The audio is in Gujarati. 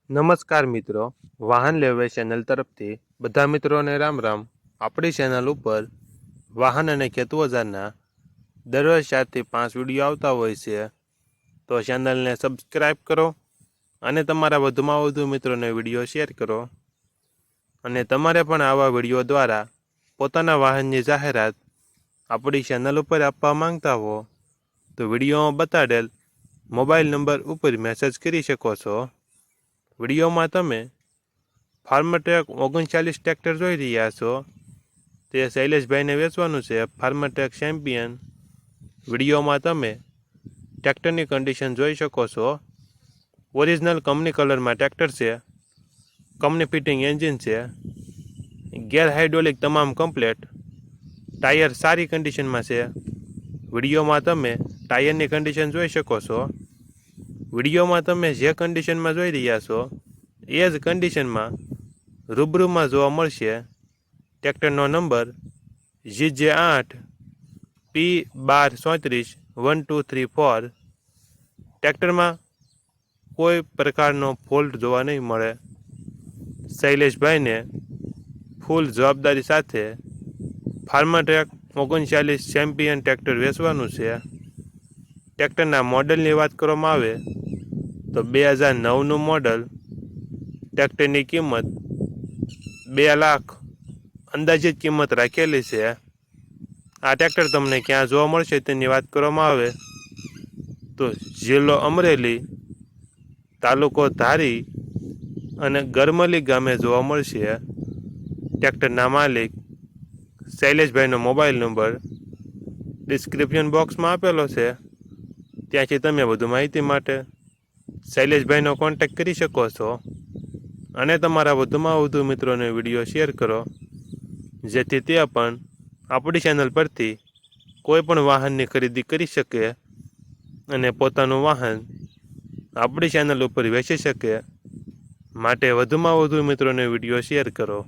નમસ્કાર મિત્રો, વાહન લેવે ચેનલ તરફથી બધા મિત્રોને રામ રામ। આપણી ચેનલ ઉપર વાહન અને ખેત ઓજારના દરરોજ 4 થી 5 વિડીયો આવતા હોય છે, તો ચેનલને સબસ્ક્રાઈબ કરો અને તમારા વધુમાં વધુ મિત્રોને વિડીયો શેર કરો। અને તમારે પણ આવા વિડીયો દ્વારા પોતાના વાહનની જાહેરાત આપણી ચેનલ ઉપર આપવા માંગતા હો તો વિડીયોમાં બતાડેલ મોબાઈલ નંબર ઉપર મેસેજ કરી શકો છો। વિડીયોમાં તમે ફાર્મટ્રેક 39 ટ્રેક્ટર જોઈ રહ્યા છો, તે શૈલેષભાઈને વેચવાનું છે। ફાર્મટ્રેક ચેમ્પિયન। વિડીયોમાં તમે ટ્રેક્ટરની કન્ડિશન જોઈ શકો છો। ઓરિજિનલ કંપની કલરમાં ટ્રેક્ટર છે, કંપની ફિટિંગ એન્જિન છે, ગેર હાઇડ્રોલિક તમામ કમ્પ્લેટ, ટાયર સારી કન્ડિશનમાં છે। વિડીયોમાં તમે ટાયરની કન્ડિશન જોઈ શકો છો। વિડીયોમાં તમે જે કન્ડિશનમાં જોઈ રહ્યા છો એ જ કન્ડિશનમાં રૂબરૂમાં જોવા મળશે। ટ્રેક્ટરનો નંબર GJ8P1234। ટ્રેક્ટરમાં કોઈ પ્રકારનો ફોલ્ટ જોવા નહીં મળે। શૈલેષભાઈને ફૂલ જવાબદારી સાથે ફાર્મટ્રેક 39 ચેમ્પિયન ટ્રેક્ટર વેચવાનું છે। ટ્રેક્ટરના મોડલની વાત કરવામાં આવે તો 2009નું મોડલ। ટ્રેક્ટરની કિંમત 2 લાખ અંદાજિત કિંમત રાખેલી છે। આ ટ્રેક્ટર તમને ક્યાં જોવા મળશે તેની વાત કરવામાં આવે તો જિલ્લો અમરેલી, તાલુકો ધારી અને ગરમલી ગામે જોવા મળશે। ટ્રેક્ટરના માલિક શૈલેષભાઈનો મોબાઈલ નંબર ડિસ્ક્રિપ્શન બોક્સમાં આપેલો છે, ત્યાંથી તમે વધુ માહિતી માટે શૈલેષભાઈનો કોન્ટેક્ટ કરી શકો છો અને તમારા વધુમાં વધુ મિત્રોને વિડીયો શેર કરો, જેથી તે પણ આપણી ચેનલ પરથી કોઈ પણ વાહનની ખરીદી કરી શકે અને પોતાનું વાહન આપણી ચેનલ ઉપર વેચી શકે। માટે વધુમાં વધુ મિત્રોને વિડીયો શેર કરો।